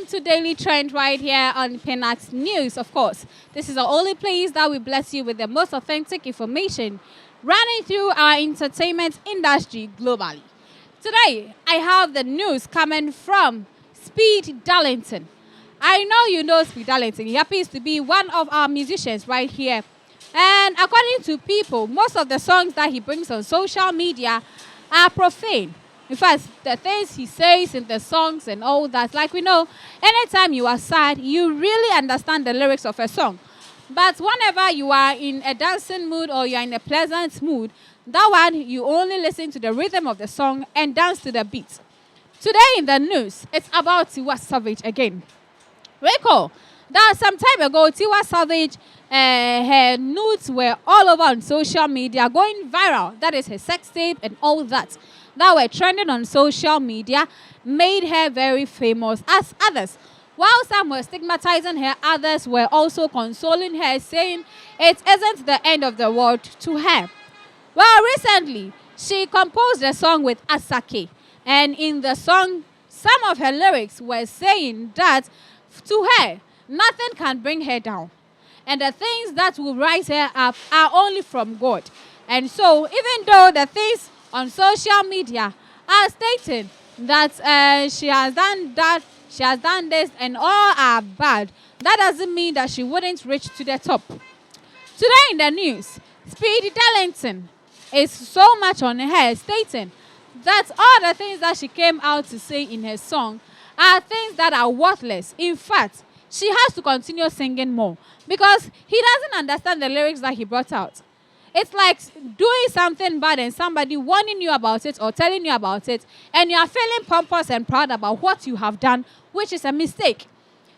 Welcome to Daily Trend right here on Penax News, of course. This is the only place that we bless you with the most authentic information running through our entertainment industry globally. Today, I have the news coming from Speed Darlington. I know you know Speed Darlington. He happens to be one of our musicians right here. And according to people, most of the songs that he brings on social media are profane. In fact, the things he says in the songs and all that, like we know, anytime you are sad, you really understand the lyrics of a song. But whenever you are in a dancing mood or you are in a pleasant mood, that one, you only listen to the rhythm of the song and dance to the beat. Today in the news, it's about Tiwa Savage again. Recall that some time ago, Tiwa Savage, her nudes were all over on social media, going viral. That is her sex tape and all that were trending on social media, made her very famous as others. While some were stigmatizing her, others were also consoling her, saying it isn't the end of the world to her. Well, recently, she composed a song with Asake, and in the song, some of her lyrics were saying that to her, nothing can bring her down. And the things that will rise her up are only from God. And so, even though the things on social media are stating that she has done this and all are bad, that doesn't mean that she wouldn't reach to the top. Today in the news, Speedy Darlington is so much on her, stating that all the things that she came out to say in her song are things that are worthless. In fact, she has to continue singing more because he doesn't understand the lyrics that he brought out. It's like doing something bad and somebody warning you about it or telling you about it, and you are feeling pompous and proud about what you have done, which is a mistake.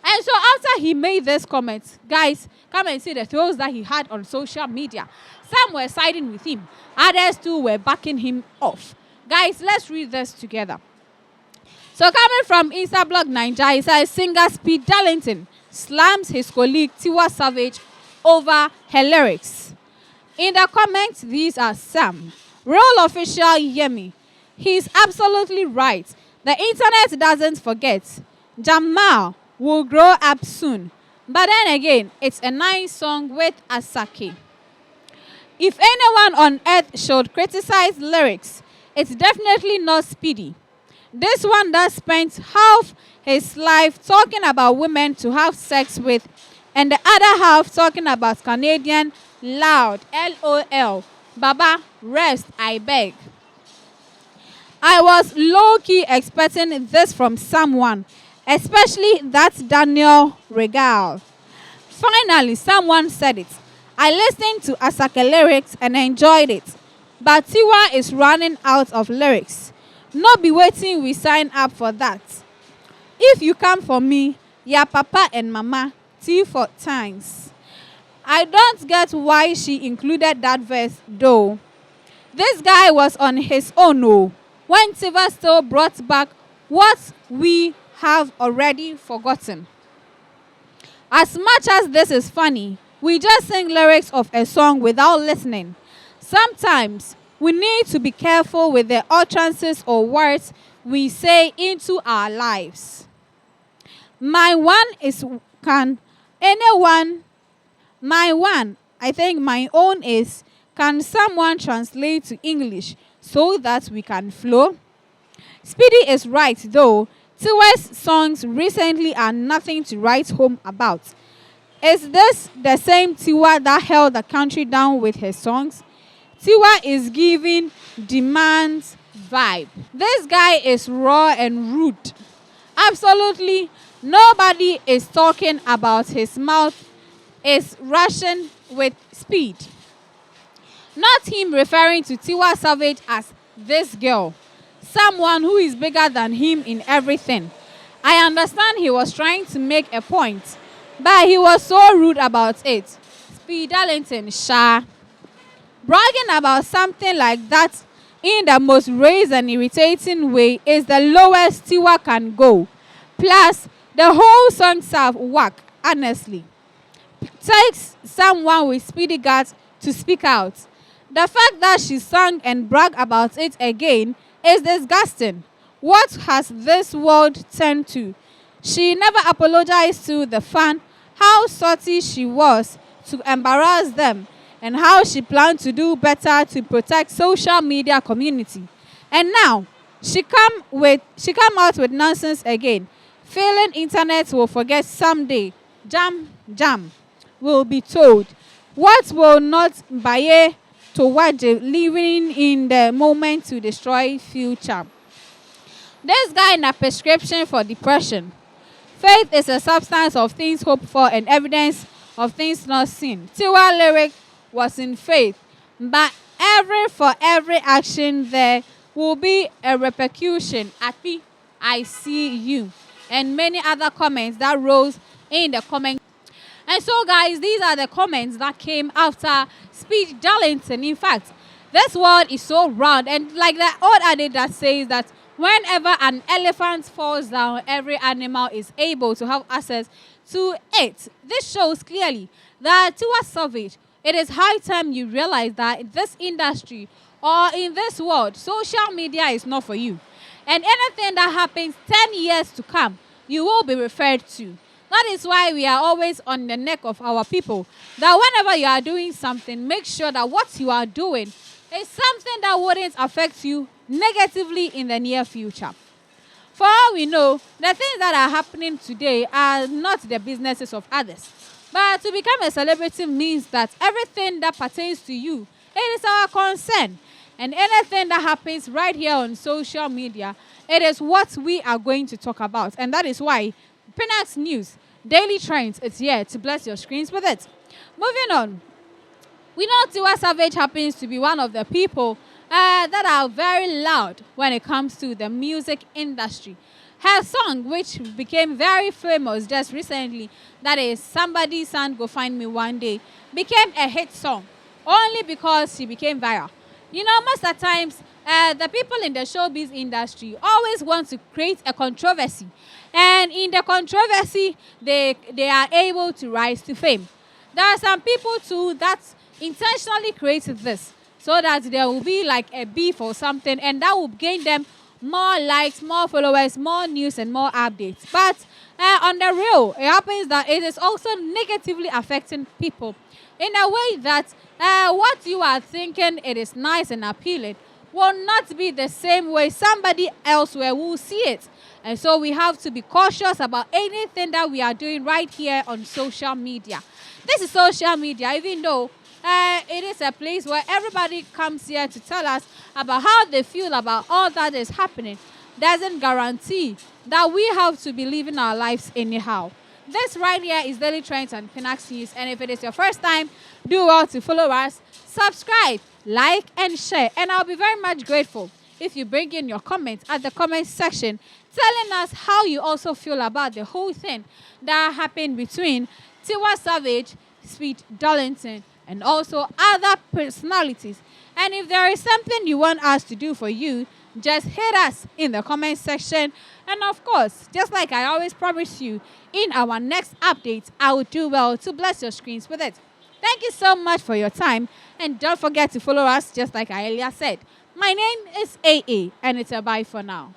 And so after he made this comment, guys, come and see the throws that he had on social media. Some were siding with him. Others too were backing him off. Guys, let's read this together. So coming from Instablog Nigeria, it says singer Speed Darlington slams his colleague Tiwa Savage over her lyrics. In the comments, these are some. Real official Yemi. He's absolutely right. The internet doesn't forget. Jamal will grow up soon. But then again, it's a nice song with Asake. If anyone on earth should criticize lyrics, it's definitely not Speedy. This one that spent half his life talking about women to have sex with, and the other half talking about Canadian loud, LOL. Baba, rest, I beg. I was low-key expecting this from someone, especially that Daniel Regal. Finally, someone said it. I listened to Asake lyrics and enjoyed it, but Tiwa is running out of lyrics. Not be waiting we sign up for that. If you come for me, ya papa and mama, T for times. I don't get why she included that verse though. This guy was on his own when Tiwa still brought back what we have already forgotten. As much as this is funny, we just sing lyrics of a song without listening. Sometimes we need to be careful with the utterances or words we say into our lives. My one is can anyone. My one, I think my own is, can someone translate to English so that we can flow? Speedy is right though. Tiwa's songs recently are nothing to write home about. Is this the same Tiwa that held the country down with her songs? Tiwa is giving demands vibe. This guy is raw and rude. Absolutely nobody is talking about his mouth is rushing with speed. Not him referring to Tiwa Savage as this girl, someone who is bigger than him in everything. I understand he was trying to make a point, but he was so rude about it. Speed Darlington, bragging about something like that in the most raised and irritating way is the lowest Tiwa can go. Plus, the whole song sounds whack, honestly. Takes someone with speedy guts to speak out. The fact that she sang and bragged about it again is disgusting. What has this world turned to? She never apologized to the fan how salty she was to embarrass them and how she planned to do better to protect social media community. And now she come out with nonsense again, feeling internet will forget someday. Jam will be told. What will not buy to watch living in the moment to destroy future. This guy in a prescription for depression. Faith is a substance of things hoped for and evidence of things not seen. Tiwa lyric was in faith, but for every action there will be a repercussion. Happy, I see you, and many other comments that rose in the comment. And so, guys, these are the comments that came after speech Darlington. In fact, this world is so round, and like the old adage that says that whenever an elephant falls down, every animal is able to have access to it. This shows clearly that Tiwa Savage, it is high time you realize that in this industry or in this world, social media is not for you. And anything that happens 10 years to come, you will be referred to. That is why we are always on the neck of our people. That whenever you are doing something, make sure that what you are doing is something that wouldn't affect you negatively in the near future. For all we know, the things that are happening today are not the businesses of others. But to become a celebrity means that everything that pertains to you, it is our concern. And anything that happens right here on social media, it is what we are going to talk about. And that is why Penax News, Daily Trends, is here to bless your screens with it. Moving on, we know Tiwa Savage happens to be one of the people that are very loud when it comes to the music industry. Her song, which became very famous just recently, that is Somebody's Son Go Find Me One Day, became a hit song only because she became viral. You know, most of the times, the people in the showbiz industry always want to create a controversy. And in the controversy, they are able to rise to fame. There are some people too that intentionally create this so that there will be like a beef or something, and that will gain them more likes, more followers, more news, and more updates. But on the real, it happens that it is also negatively affecting people in a way that what you are thinking it is nice and appealing will not be the same way somebody elsewhere will see it. And so we have to be cautious about anything that we are doing right here on social media. This is social media, even though it is a place where everybody comes here to tell us about how they feel about all that is happening, doesn't guarantee that we have to be living our lives anyhow. This right here is Daily Trends and Penax News, and if it is your first time, do well to follow us, subscribe, like, and share. And I'll be very much grateful if you bring in your comments at the comment section, telling us how you also feel about the whole thing that happened between Tiwa Savage, speech Darlington, and also other personalities. And if there is something you want us to do for you, just hit us in the comment section. And of course, just like I always promise you, in our next update, I will do well to bless your screens with it. Thank you so much for your time. And don't forget to follow us, just like I earlier said. My name is AA, and it's a bye for now.